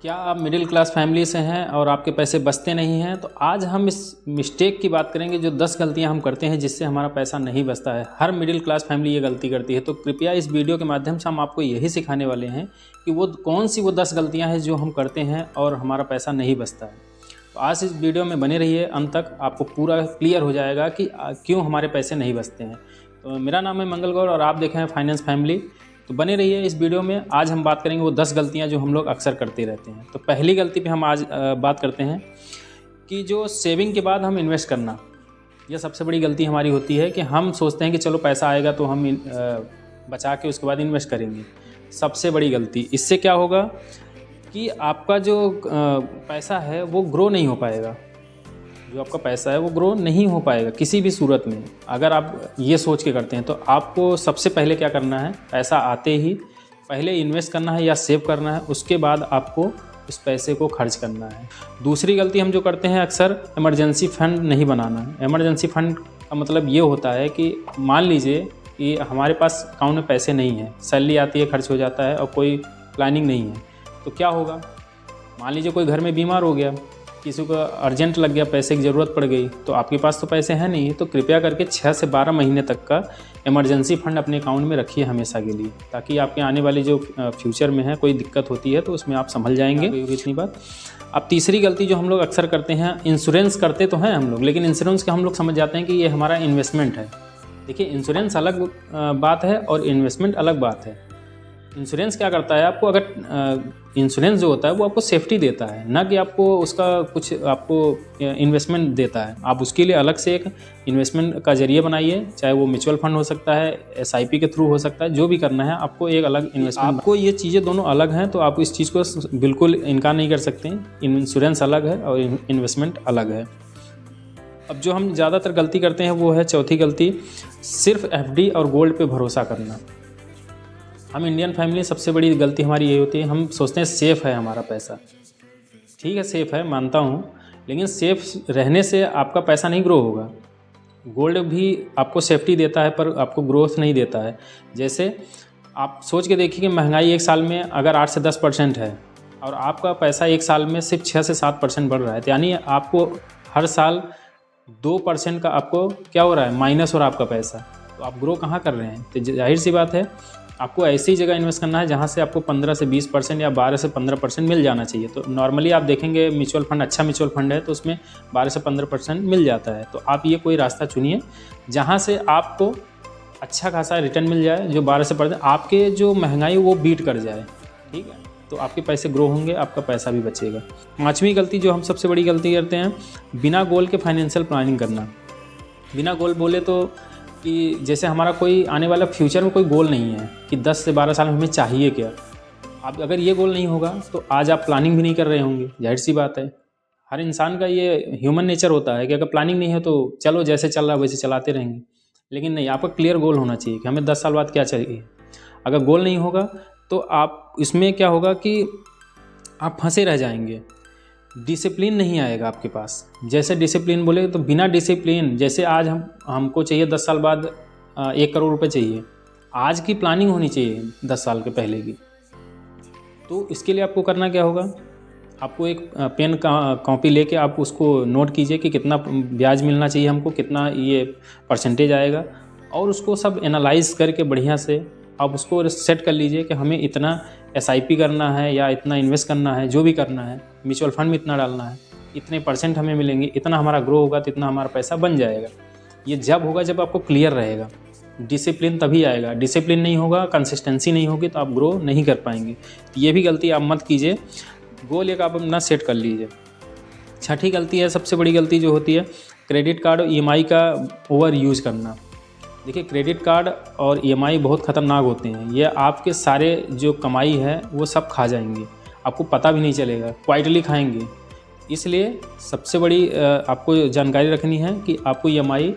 क्या आप middle class family से हैं और आपके पैसे बचते नहीं हैं? तो आज हम इस मिस्टेक की बात करेंगे जो 10 गलतियां हम करते हैं जिससे हमारा पैसा नहीं बचता है। हर मिडिल क्लास फैमिली ये गलती करती है। तो कृपया इस वीडियो के माध्यम से हम आपको यही सिखाने वाले हैं कि वो कौन सी वो 10 गलतियां हैं जो हम करते हैं और हमारा पैसा नहीं बचता है। तो आज इस वीडियो में बने रहिए, अंत तक आपको पूरा क्लियर हो जाएगा कि क्यों हमारे पैसे नहीं बचते हैं। तो मेरा नाम है मंगल गौर और आप देखें फाइनेंस फैमिली। तो बने रहिए इस वीडियो में। आज हम बात करेंगे वो 10 गलतियां जो हम लोग अक्सर करते रहते हैं। तो पहली गलती पे हम आज बात करते हैं कि जो सेविंग के बाद हम इन्वेस्ट करना, यह सबसे बड़ी गलती हमारी होती है कि हम सोचते हैं कि चलो पैसा आएगा तो हम बचा के उसके बाद इन्वेस्ट करेंगे। सबसे बड़ी गलती, इससे क्या होगा कि आपका जो पैसा है वो ग्रो नहीं हो पाएगा। जो आपका पैसा है वो ग्रो नहीं हो पाएगा किसी भी सूरत में। अगर आप ये सोच के करते हैं तो आपको सबसे पहले क्या करना है, पैसा आते ही पहले इन्वेस्ट करना है या सेव करना है, उसके बाद आपको उस पैसे को खर्च करना है। दूसरी गलती हम जो करते हैं अक्सर, इमरजेंसी फंड नहीं बनाना है। इमरजेंसी फंड का मतलब ये होता है कि मान लीजिए कि हमारे पास अकाउंट में पैसे नहीं है, सैलरी आती है, खर्च हो जाता है और कोई प्लानिंग नहीं है, तो क्या होगा। मान लीजिए कोई घर में बीमार हो गया, किसी को अर्जेंट लग गया, पैसे की ज़रूरत पड़ गई, तो आपके पास तो पैसे हैं नहीं। तो कृपया करके 6 से 12 महीने तक का इमरजेंसी फंड अपने अकाउंट में रखिए हमेशा के लिए, ताकि आपके आने वाली जो फ्यूचर में है कोई दिक्कत होती है तो उसमें आप संभल जाएंगे। इतनी बात। अब तीसरी गलती जो हम लोग अक्सर करते हैं, इंश्योरेंस करते तो हैं हम लोग, लेकिन इंश्योरेंस का हम लोग समझ जाते हैं कि ये हमारा इन्वेस्टमेंट है। देखिए, इंश्योरेंस अलग बात है और इन्वेस्टमेंट अलग बात है। इंश्योरेंस क्या करता है, आपको अगर इंश्योरेंस जो होता है वो आपको सेफ्टी देता है, ना कि आपको उसका कुछ आपको इन्वेस्टमेंट देता है। आप उसके लिए अलग से एक इन्वेस्टमेंट का जरिए बनाइए, चाहे वो म्यूचुअल फंड हो सकता है, SIP के थ्रू हो सकता है, जो भी करना है आपको एक अलग इन्वेस्टमेंट। आपको ये चीज़ें दोनों अलग हैं, तो आप इस चीज़ को बिल्कुल इनकार नहीं कर सकते। इंश्योरेंस अलग है और इन्वेस्टमेंट अलग है। अब जो हम ज़्यादातर गलती करते हैं वो है चौथी गलती, सिर्फ FD और गोल्ड पे भरोसा करना। हम इंडियन फैमिली, सबसे बड़ी गलती हमारी ये होती है, हम सोचते हैं सेफ़ है हमारा पैसा। ठीक है, सेफ़ है, मानता हूँ, लेकिन सेफ़ रहने से आपका पैसा नहीं ग्रो होगा। गोल्ड भी आपको सेफ्टी देता है पर आपको ग्रोथ नहीं देता है। जैसे आप सोच के देखिए कि महंगाई एक साल में अगर 8 से 10% है और आपका पैसा एक साल में सिर्फ 6 से 7% बढ़ रहा है, तो यानी आपको हर साल 2% का आपको क्या हो रहा है, माइनस हो रहा है आपका पैसा। तो आप ग्रो कहाँ कर रहे हैं। तो जाहिर सी बात है, आपको ऐसी जगह इन्वेस्ट करना है जहाँ से आपको 15 से 20% या 12 से 15% मिल जाना चाहिए। तो नॉर्मली आप देखेंगे म्यूचुअल फंड, अच्छा म्यूचुअल फंड है तो उसमें 12 से 15% मिल जाता है। तो आप ये कोई रास्ता चुनिए जहाँ से आपको अच्छा खासा रिटर्न मिल जाए, जो 12 से 15% आपके जो महंगाई वो बीट कर जाए। ठीक है, तो आपके पैसे ग्रो होंगे, आपका पैसा भी बचेगा। 5वीं गलती जो हम सबसे बड़ी गलती करते हैं, बिना गोल के फाइनेंशियल प्लानिंग करना। बिना गोल बोले तो कि जैसे हमारा कोई आने वाला फ्यूचर में कोई गोल नहीं है कि 10 से 12 साल में हमें चाहिए क्या। अब अगर ये गोल नहीं होगा तो आज आप प्लानिंग भी नहीं कर रहे होंगे। जाहिर सी बात है, हर इंसान का ये ह्यूमन नेचर होता है कि अगर प्लानिंग नहीं है तो चलो जैसे चल रहा है वैसे चलाते रहेंगे। लेकिन नहीं, आपका क्लियर गोल होना चाहिए कि हमें 10 साल बाद क्या चाहिए। अगर गोल नहीं होगा तो आप इसमें क्या होगा कि आप फंसे रह जाएंगे, डिसिप्लिन नहीं आएगा आपके पास। जैसे डिसिप्लिन बोले तो बिना डिसिप्लिन, जैसे आज हमको चाहिए 10 साल बाद 1 करोड़ रुपए चाहिए, आज की प्लानिंग होनी चाहिए 10 साल के पहले की। तो इसके लिए आपको करना क्या होगा, आपको एक पेन कॉपी लेके आप उसको नोट कीजिए कि कितना ब्याज मिलना चाहिए हमको, कितना ये परसेंटेज आएगा, और उसको सब एनालाइज करके बढ़िया से आप उसको सेट कर लीजिए कि हमें इतना SIP करना है या इतना इन्वेस्ट करना है, जो भी करना है, म्यूचुअल फंड में इतना डालना है, इतने % हमें मिलेंगे, इतना हमारा ग्रो होगा तो इतना हमारा पैसा बन जाएगा। ये जब होगा जब आपको क्लियर रहेगा, डिसिप्लिन तभी आएगा। डिसिप्लिन नहीं होगा, कंसिस्टेंसी नहीं होगी तो आप ग्रो नहीं कर पाएंगे। ये भी गलती आप मत कीजिए, गोल एक आप अपना सेट कर लीजिए। 6ठी गलती है, सबसे बड़ी गलती जो होती है, क्रेडिट कार्ड और EMI का ओवर यूज़ करना। देखिए, क्रेडिट कार्ड और EMI बहुत ख़तरनाक होते हैं। ये आपके सारे जो कमाई है वो सब खा जाएंगे, आपको पता भी नहीं चलेगा, क्वाइटली खाएंगे। इसलिए सबसे बड़ी आपको जानकारी रखनी है कि आपको EMI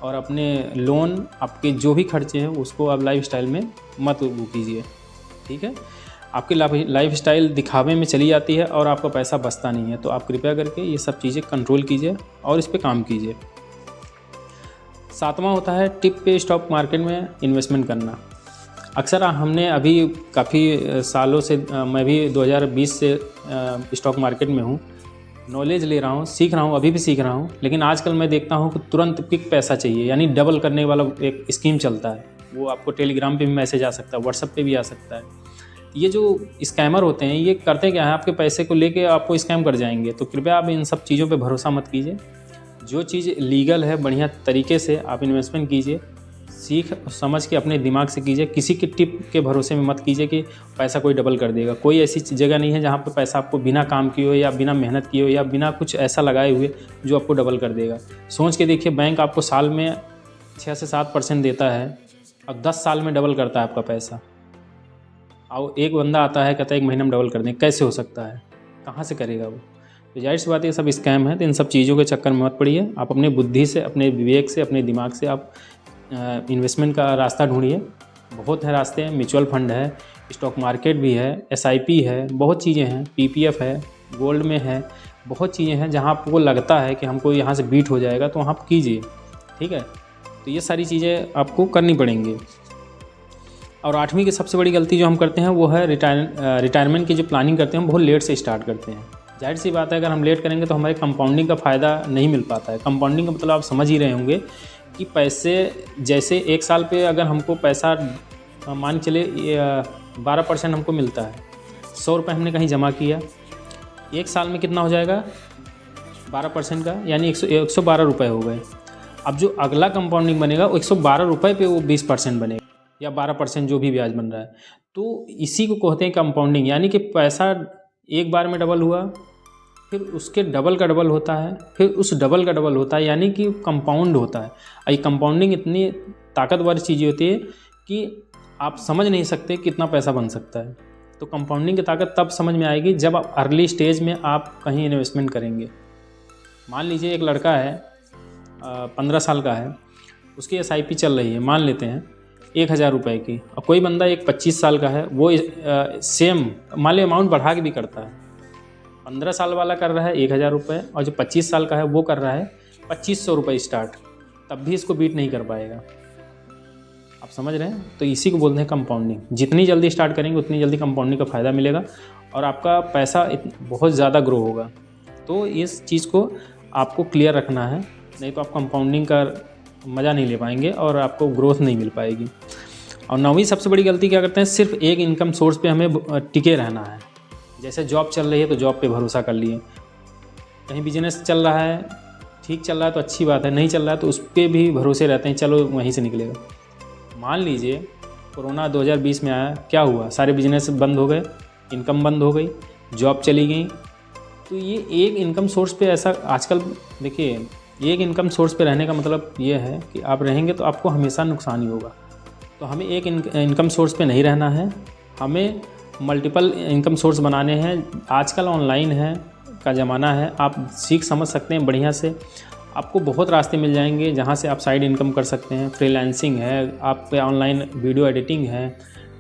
और अपने लोन, आपके जो भी खर्चे हैं उसको आप लाइफस्टाइल में मत वो कीजिए। ठीक है, आपकी लाइफस्टाइल दिखावे में चली जाती है और आपका पैसा बचता नहीं है। तो आप कृपया करके ये सब चीज़ें कंट्रोल कीजिए और इस पर काम कीजिए। 7वां होता है टिप पे स्टॉक मार्केट में इन्वेस्टमेंट करना। अक्सर हमने अभी काफ़ी सालों से मैं भी 2020 से स्टॉक मार्केट में हूँ, नॉलेज ले रहा हूँ, सीख रहा हूँ, अभी भी सीख रहा हूँ। लेकिन आजकल मैं देखता हूँ कि तुरंत क्विक पैसा चाहिए, यानी डबल करने वाला एक स्कीम चलता है। वो आपको टेलीग्राम पे भी मैसेज आ सकता है, व्हाट्सएप पे भी आ सकता है। ये जो स्कैमर होते हैं ये करते क्या है, आपके पैसे को लेके आपको स्कैम कर जाएंगे। तो कृपया आप इन सब चीज़ों पे भरोसा मत कीजिए। जो चीज़ लीगल है बढ़िया तरीके से आप इन्वेस्टमेंट कीजिए, सीख समझ के अपने दिमाग से कीजिए। किसी के टिप के भरोसे में मत कीजिए कि पैसा कोई डबल कर देगा। कोई ऐसी जगह नहीं है जहाँ पे पैसा आपको बिना काम किए हो या बिना मेहनत किए हो या बिना कुछ ऐसा लगाए हुए जो आपको डबल कर देगा। सोच के देखिए, बैंक आपको साल में 6 से 7% देता है और 10 साल में डबल करता है आपका पैसा। और एक बंदा आता है कहता है 1 महीने में डबल कर दें, कैसे हो सकता है? कहाँ से करेगा वो? तो जाहिर सी बात है ये सब स्कैम है। तो इन सब चीज़ों के चक्कर में मत पड़िए। आप अपने बुद्धि से, अपने विवेक से, अपने दिमाग से आप इन्वेस्टमेंट का रास्ता ढूंढिए। बहुत है रास्ते, म्यूचुअल फंड है, स्टॉक मार्केट भी है, SIP है, बहुत चीज़ें हैं, PPF है, गोल्ड में है, बहुत चीज़ें हैं। जहाँ आपको लगता है कि हमको यहाँ से बीट हो जाएगा तो वहाँ आप कीजिए, ठीक है। तो ये सारी चीज़ें आपको करनी पड़ेंगी। और 8वीं की सबसे बड़ी गलती जो हम करते हैं वो है रिटायरमेंट की जो प्लानिंग करते हैं हम बहुत लेट से स्टार्ट करते हैं। जाहिर सी बात है अगर हम लेट करेंगे तो हमारे कंपाउंडिंग का फ़ायदा नहीं मिल पाता है। कंपाउंडिंग का मतलब आप समझ ही रहे होंगे कि पैसे जैसे 1 साल पे अगर हमको पैसा मान चले 12% हमको मिलता है, 100 रुपये हमने कहीं जमा किया, 1 साल में कितना हो जाएगा 12% का, यानी 112 रुपये हो गए। अब जो अगला कंपाउंडिंग बनेगा वो 112 रुपये पे वो 20% बनेगा या 12% जो भी ब्याज बन रहा है। तो इसी को कहते हैं कंपाउंडिंग, यानी कि पैसा एक बार में डबल हुआ, फिर उसके डबल का डबल होता है, फिर उस डबल का डबल होता है, यानी कि कंपाउंड होता है। ये कंपाउंडिंग इतनी ताकतवर चीज़ होती है कि आप समझ नहीं सकते कितना पैसा बन सकता है। तो कंपाउंडिंग की ताकत तब समझ में आएगी जब आप अर्ली स्टेज में आप कहीं इन्वेस्टमेंट करेंगे। मान लीजिए एक लड़का है 15 साल का है, उसकी SIP चल रही है, मान लेते हैं 1000 रुपये की, और कोई बंदा एक 25 साल का है वो सेम मान ली अमाउंट बढ़ा के भी करता है। 15 साल वाला कर रहा है 1000 रुपये और जो 25 साल का है वो कर रहा है 2500 रुपये स्टार्ट, तब भी इसको बीट नहीं कर पाएगा। आप समझ रहे हैं? तो इसी को बोलते हैं कंपाउंडिंग। जितनी जल्दी स्टार्ट करेंगे उतनी जल्दी कंपाउंडिंग का फ़ायदा मिलेगा और आपका पैसा बहुत ज़्यादा ग्रो होगा। तो इस चीज़ को आपको क्लियर रखना है, नहीं तो आप कंपाउंडिंग का मज़ा नहीं ले पाएंगे और आपको ग्रोथ नहीं मिल पाएगी। और 9वीं सबसे बड़ी गलती क्या करते हैं, सिर्फ एक इनकम सोर्स पे हमें टिके रहना है। जैसे जॉब चल रही है तो जॉब पे भरोसा कर लिए, कहीं बिजनेस चल रहा है, ठीक चल रहा है तो अच्छी बात है, नहीं चल रहा है तो उस पर भी भरोसे रहते हैं, चलो वहीं से निकलेगा। मान लीजिए कोरोना 2020 में आया, क्या हुआ, सारे बिजनेस बंद हो गए, इनकम बंद हो गई, जॉब चली गई। तो ये एक इनकम सोर्स पे ऐसा आजकल देखिए, एक इनकम सोर्स पे रहने का मतलब ये है कि आप रहेंगे तो आपको हमेशा नुकसान ही होगा। तो हमें एक इनकम सोर्स पे नहीं रहना है, हमें मल्टीपल इनकम सोर्स बनाने हैं। आजकल ऑनलाइन है का ज़माना है, आप सीख समझ सकते हैं बढ़िया से। आपको बहुत रास्ते मिल जाएंगे जहाँ से आप साइड इनकम कर सकते हैं। फ्रीलांसिंग है, आप पे ऑनलाइन वीडियो एडिटिंग है,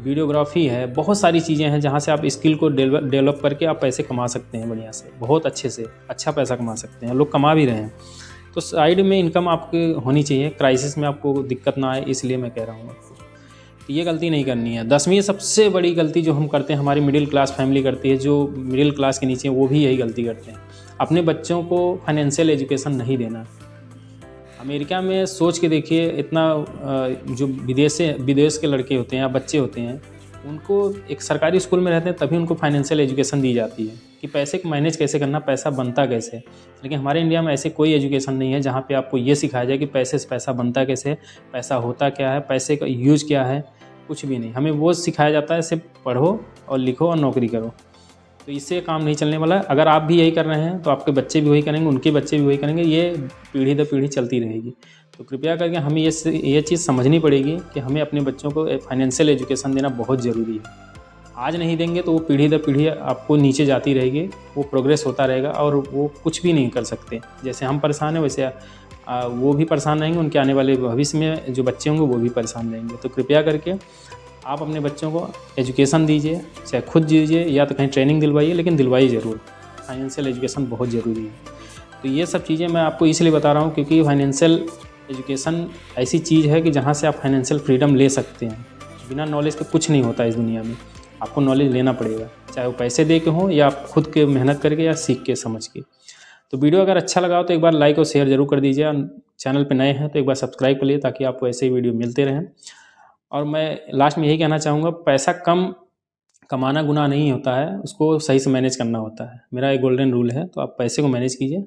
वीडियोग्राफी है, बहुत सारी चीज़ें हैं जहाँ से आप स्किल को डेवलप करके आप पैसे कमा सकते हैं बढ़िया से, बहुत अच्छे से अच्छा पैसा कमा सकते हैं। लोग कमा भी रहे हैं। तो साइड में इनकम आपकी होनी चाहिए, क्राइसिस में आपको दिक्कत ना आए, इसलिए मैं कह रहा हूँ आपको। तो ये गलती नहीं करनी है। 10वीं सबसे बड़ी गलती जो हम करते हैं, हमारी मिडिल क्लास फैमिली करती है, जो मिडिल क्लास के नीचे वो भी यही गलती करते हैं, अपने बच्चों को फाइनेंशियल एजुकेशन नहीं देना। अमेरिका में सोच के देखिए, इतना जो विदेश के लड़के होते हैं या बच्चे होते हैं, उनको एक सरकारी स्कूल में रहते हैं तभी उनको फाइनेंशियल एजुकेशन दी जाती है कि पैसे को मैनेज कैसे करना, पैसा बनता कैसे। लेकिन हमारे इंडिया में ऐसे कोई एजुकेशन नहीं है जहाँ पे आपको ये सिखाया जाए कि पैसे से पैसा बनता कैसे, पैसा होता क्या है, पैसे का यूज क्या है, कुछ भी नहीं। हमें वो सिखाया जाता है सिर्फ पढ़ो और लिखो और नौकरी करो। तो इससे काम नहीं चलने वाला है। अगर आप भी यही कर रहे हैं तो आपके बच्चे भी वही करेंगे, उनके बच्चे भी वही करेंगे, ये पीढ़ी दर पीढ़ी चलती रहेगी। तो कृपया करके हमें ये चीज़ समझनी पड़ेगी कि हमें अपने बच्चों को फाइनेंशियल एजुकेशन देना बहुत ज़रूरी है। आज नहीं देंगे तो वो पीढ़ी दर पीढ़ी आपको नीचे जाती रहेगी, वो प्रोग्रेस होता रहेगा और वो कुछ भी नहीं कर सकते। जैसे हम परेशान हैं वैसे वो भी परेशान रहेंगे, उनके आने वाले भविष्य में जो बच्चे होंगे वो भी परेशान रहेंगे। तो कृपया करके आप अपने बच्चों को एजुकेशन दीजिए, चाहे खुद दीजिए या तो कहीं ट्रेनिंग दिलवाइए, लेकिन दिलवाइए ज़रूर। फाइनेंशियल एजुकेशन बहुत ज़रूरी है। तो ये सब चीज़ें मैं आपको इसलिए बता रहा हूँ क्योंकि फाइनेंशियल एजुकेशन ऐसी चीज़ है कि जहाँ से आप फाइनेंशियल फ्रीडम ले सकते हैं। बिना नॉलेज के कुछ नहीं होता इस दुनिया में। आपको नॉलेज लेना पड़ेगा, चाहे वो पैसे दे के हो या आप खुद के मेहनत करके या सीख के समझ के। तो वीडियो अगर अच्छा लगा हो तो एक बार लाइक और शेयर जरूर कर दीजिए। चैनल पे नए हैं तो एक बार सब्सक्राइब कर लिए ताकि आपको ऐसे ही वीडियो मिलते रहें। और मैं लास्ट में यही कहना चाहूँगा, पैसा कम कमाना गुनाह नहीं होता है, उसको सही से मैनेज करना होता है। मेरा एक गोल्डन रूल है, तो आप पैसे को मैनेज कीजिए,